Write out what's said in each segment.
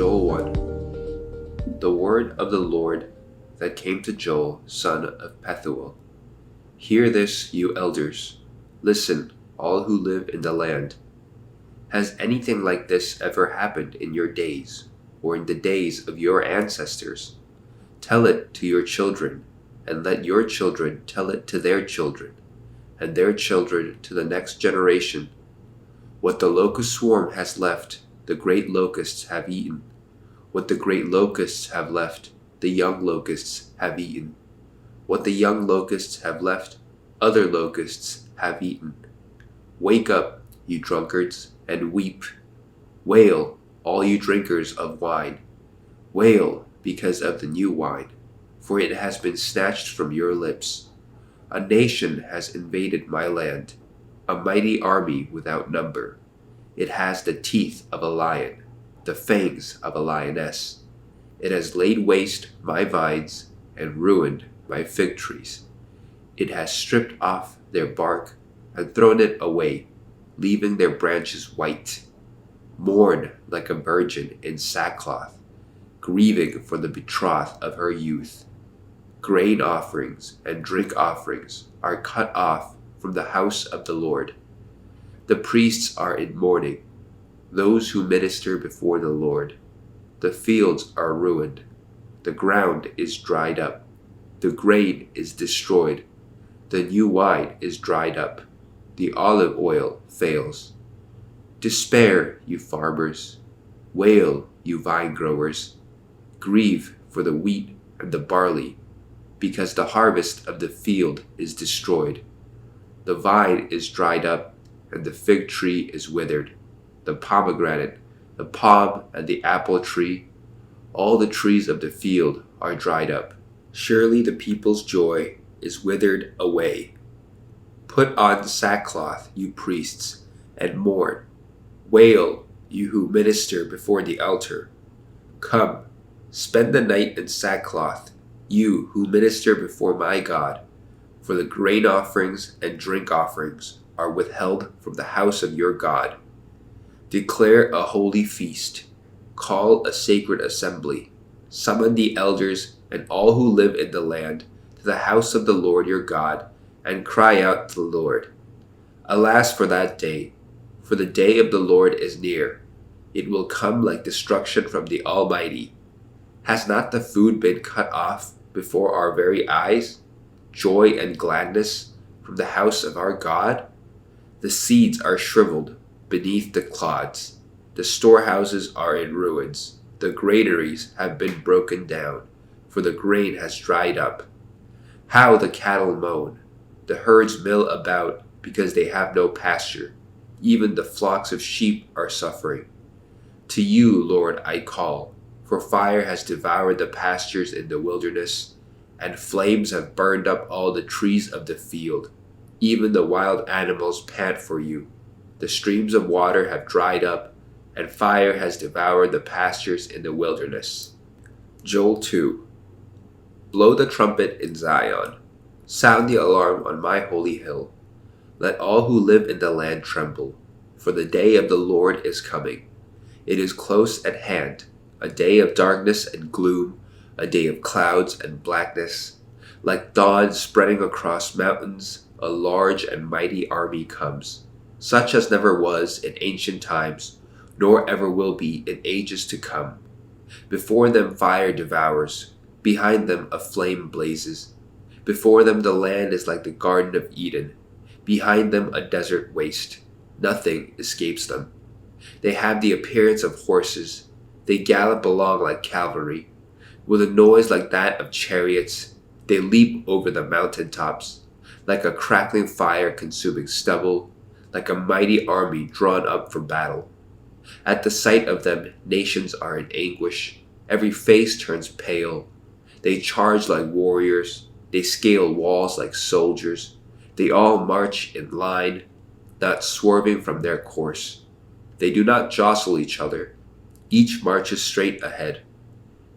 Joel 1. The word of the Lord that came to Joel, son of Pethuel. Hear this, you elders. Listen, all who live in the land. Has anything like this ever happened in your days, or in the days of your ancestors? Tell it to your children, and let your children tell it to their children, and their children to the next generation. What the locust swarm has left, the great locusts have eaten. What the great locusts have left, the young locusts have eaten. What the young locusts have left, other locusts have eaten. Wake up, you drunkards, and weep. Wail, all you drinkers of wine. Wail because of the new wine, for it has been snatched from your lips. A nation has invaded my land, a mighty army without number. It has the teeth of a lion, the fangs of a lioness. It has laid waste my vines and ruined my fig trees. It has stripped off their bark and thrown it away, leaving their branches white. Mourn like a virgin in sackcloth, grieving for the betrothed of her youth. Grain offerings and drink offerings are cut off from the house of the Lord. The priests are in mourning, those who minister before the Lord. The fields are ruined, the ground is dried up, the grain is destroyed, the new wine is dried up, the olive oil fails. Despair, you farmers, wail, you vine growers, grieve for the wheat and the barley, because the harvest of the field is destroyed. The vine is dried up, and the fig tree is withered, the pomegranate, the palm, and the apple tree, all the trees of the field are dried up. Surely the people's joy is withered away. Put on sackcloth, you priests, and mourn. Wail, you who minister before the altar. Come, spend the night in sackcloth, you who minister before my God, for the grain offerings and drink offerings are withheld from the house of your God. Declare a holy feast. Call a sacred assembly. Summon the elders and all who live in the land to the house of the Lord your God, and cry out to the Lord. Alas for that day, for the day of the Lord is near. It will come like destruction from the Almighty. Has not the food been cut off before our very eyes? Joy and gladness from the house of our God? The seeds are shriveled beneath the clods. The storehouses are in ruins. The granaries have been broken down, for the grain has dried up. How the cattle moan. The herds mill about because they have no pasture. Even the flocks of sheep are suffering. To you, Lord, I call, for fire has devoured the pastures in the wilderness, and flames have burned up all the trees of the field. Even the wild animals pant for you. The streams of water have dried up, and fire has devoured the pastures in the wilderness. Joel 2. Blow the trumpet in Zion. Sound the alarm on my holy hill. Let all who live in the land tremble, for the day of the Lord is coming. It is close at hand, a day of darkness and gloom, a day of clouds and blackness. Like dawn spreading across mountains, a large and mighty army comes, such as never was in ancient times, nor ever will be in ages to come. Before them fire devours, behind them a flame blazes. Before them the land is like the Garden of Eden, behind them a desert waste. Nothing escapes them. They have the appearance of horses. They gallop along like cavalry. With a noise like that of chariots, they leap over the mountain tops, like a crackling fire consuming stubble, like a mighty army drawn up for battle. At the sight of them, nations are in anguish. Every face turns pale. They charge like warriors. They scale walls like soldiers. They all march in line, not swerving from their course. They do not jostle each other. Each marches straight ahead.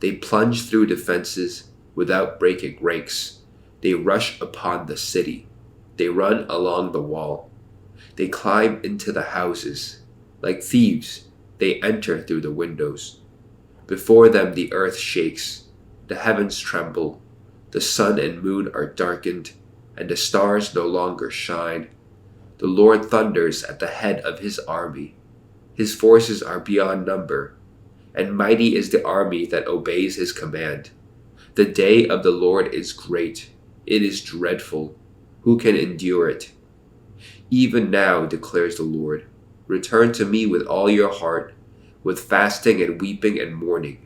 They plunge through defenses without breaking ranks. They rush upon the city. They run along the wall. They climb into the houses. Like thieves, they enter through the windows. Before them the earth shakes, the heavens tremble, the sun and moon are darkened, and the stars no longer shine. The Lord thunders at the head of his army. His forces are beyond number, and mighty is the army that obeys his command. The day of the Lord is great. It is dreadful. Who can endure it? Even now, declares the Lord, return to me with all your heart, with fasting and weeping and mourning.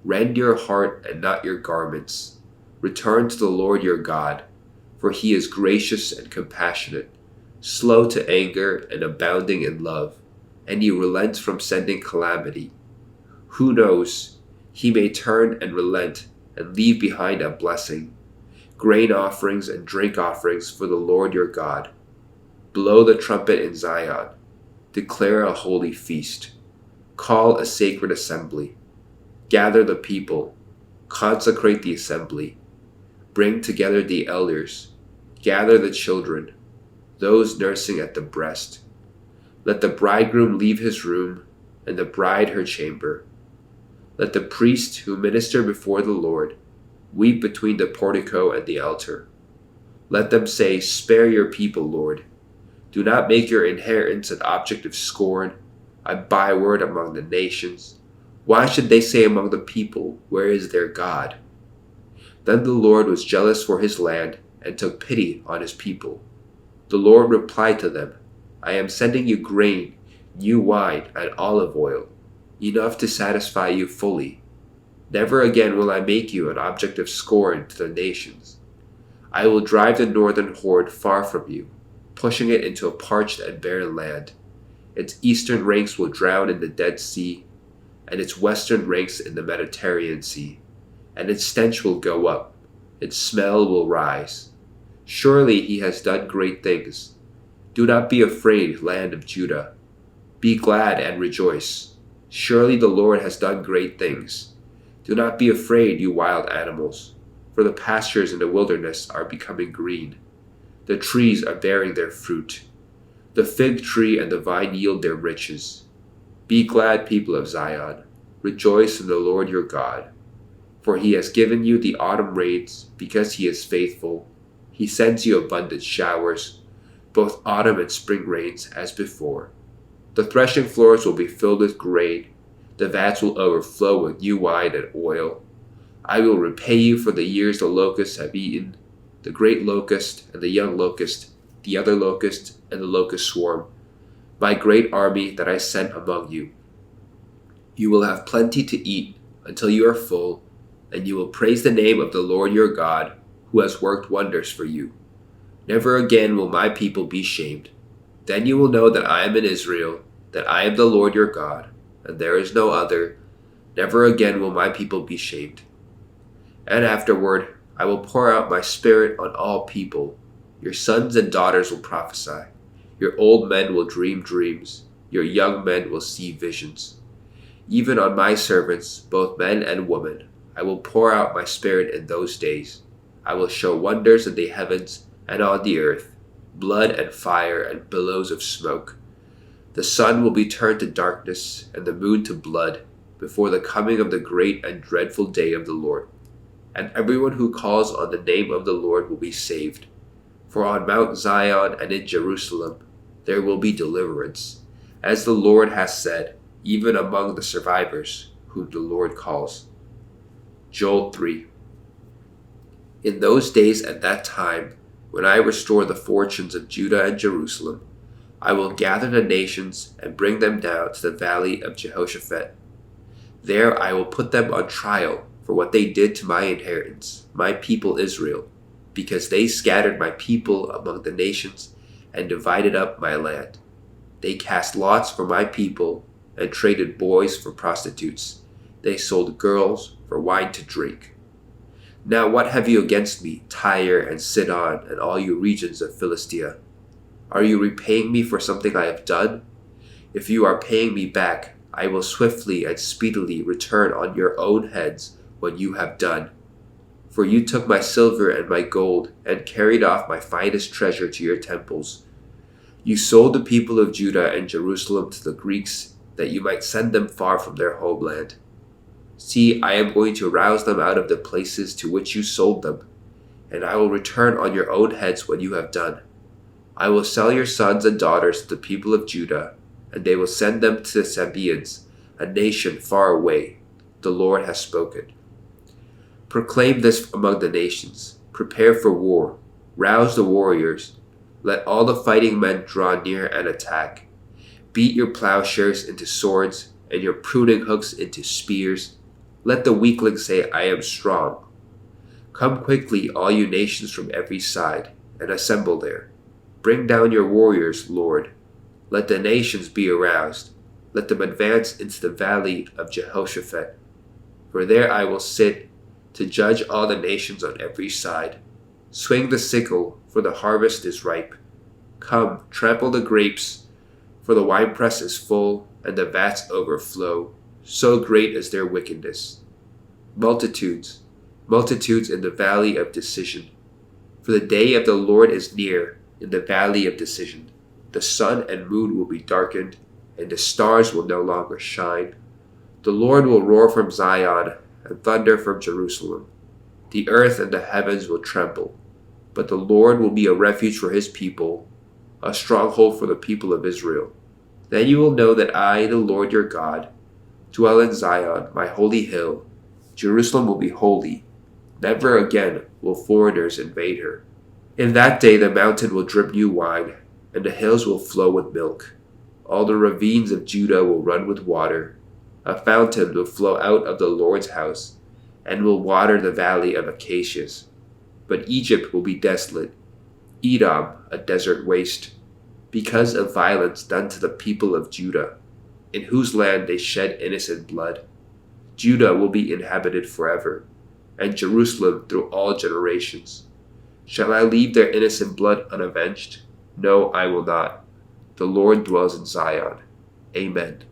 Rend your heart and not your garments. Return to the Lord your God, for he is gracious and compassionate, slow to anger and abounding in love, and he relents from sending calamity. Who knows? He may turn and relent and leave behind a blessing, grain offerings and drink offerings for the Lord your God. Blow the trumpet in Zion. Declare a holy feast. Call a sacred assembly. Gather the people. Consecrate the assembly. Bring together the elders. Gather the children, those nursing at the breast. Let the bridegroom leave his room, and the bride her chamber. Let the priests who minister before the Lord weep between the portico and the altar. Let them say, spare your people, Lord. Do not make your inheritance an object of scorn, a byword among the nations. Why should they say among the people, where is their God? Then the Lord was jealous for his land and took pity on his people. The Lord replied to them, I am sending you grain, new wine, and olive oil, enough to satisfy you fully. Never again will I make you an object of scorn to the nations. I will drive the northern horde far from you, pushing it into a parched and barren land. Its eastern ranks will drown in the Dead Sea, and its western ranks in the Mediterranean Sea, and its stench will go up, its smell will rise. Surely he has done great things. Do not be afraid, land of Judah. Be glad and rejoice. Surely the Lord has done great things. Do not be afraid, you wild animals, for the pastures in the wilderness are becoming green. The trees are bearing their fruit. The fig tree and the vine yield their riches. Be glad, people of Zion. Rejoice in the Lord your God. For he has given you the autumn rains, because he is faithful. He sends you abundant showers, both autumn and spring rains as before. The threshing floors will be filled with grain. The vats will overflow with new wine and oil. I will repay you for the years the locusts have eaten, the great locust and the young locust, the other locust and the locust swarm, my great army that I sent among you. You will have plenty to eat until you are full, and you will praise the name of the Lord your God, who has worked wonders for you. Never again will my people be shamed. Then you will know that I am in Israel, that I am the Lord your God, and there is no other. Never again will my people be shamed. And afterward, I will pour out my spirit on all people. Your sons and daughters will prophesy. Your old men will dream dreams. Your young men will see visions. Even on my servants, both men and women, I will pour out my spirit in those days. I will show wonders in the heavens and on the earth, blood and fire and billows of smoke. The sun will be turned to darkness and the moon to blood before the coming of the great and dreadful day of the Lord. And everyone who calls on the name of the Lord will be saved. For on Mount Zion and in Jerusalem there will be deliverance, as the Lord has said, even among the survivors whom the Lord calls. Joel 3. In those days at that time, when I restore the fortunes of Judah and Jerusalem, I will gather the nations and bring them down to the valley of Jehoshaphat. There I will put them on trial for what they did to my inheritance, my people Israel, because they scattered my people among the nations and divided up my land. They cast lots for my people and traded boys for prostitutes. They sold girls for wine to drink. Now what have you against me, Tyre and Sidon and all you regions of Philistia? Are you repaying me for something I have done? If you are paying me back, I will swiftly and speedily return on your own heads what you have done. For you took my silver and my gold and carried off my finest treasure to your temples. You sold the people of Judah and Jerusalem to the Greeks that you might send them far from their homeland. See, I am going to rouse them out of the places to which you sold them, and I will return on your own heads what you have done. I will sell your sons and daughters to the people of Judah, and they will send them to the Sabaeans, a nation far away. The Lord has spoken. Proclaim this among the nations. Prepare for war. Rouse the warriors. Let all the fighting men draw near and attack. Beat your plowshares into swords, and your pruning hooks into spears. Let the weakling say, I am strong. Come quickly, all you nations from every side, and assemble there. Bring down your warriors, Lord. Let the nations be aroused. Let them advance into the valley of Jehoshaphat. For there I will sit to judge all the nations on every side. Swing the sickle, for the harvest is ripe. Come, trample the grapes, for the winepress is full, and the vats overflow. So great is their wickedness. Multitudes, multitudes in the valley of decision. For the day of the Lord is near in the valley of decision. The sun and moon will be darkened, and the stars will no longer shine. The Lord will roar from Zion and thunder from Jerusalem. The earth and the heavens will tremble, but the Lord will be a refuge for his people, a stronghold for the people of Israel. Then you will know that I, the Lord your God, dwell in Zion, my holy hill. Jerusalem will be holy. Never again will foreigners invade her. In that day the mountain will drip new wine, and the hills will flow with milk. All the ravines of Judah will run with water. A fountain will flow out of the Lord's house, and will water the valley of acacias. But Egypt will be desolate, Edom a desert waste, because of violence done to the people of Judah, in whose land they shed innocent blood. Judah will be inhabited forever, and Jerusalem through all generations. Shall I leave their innocent blood unavenged? No, I will not. The Lord dwells in Zion. Amen.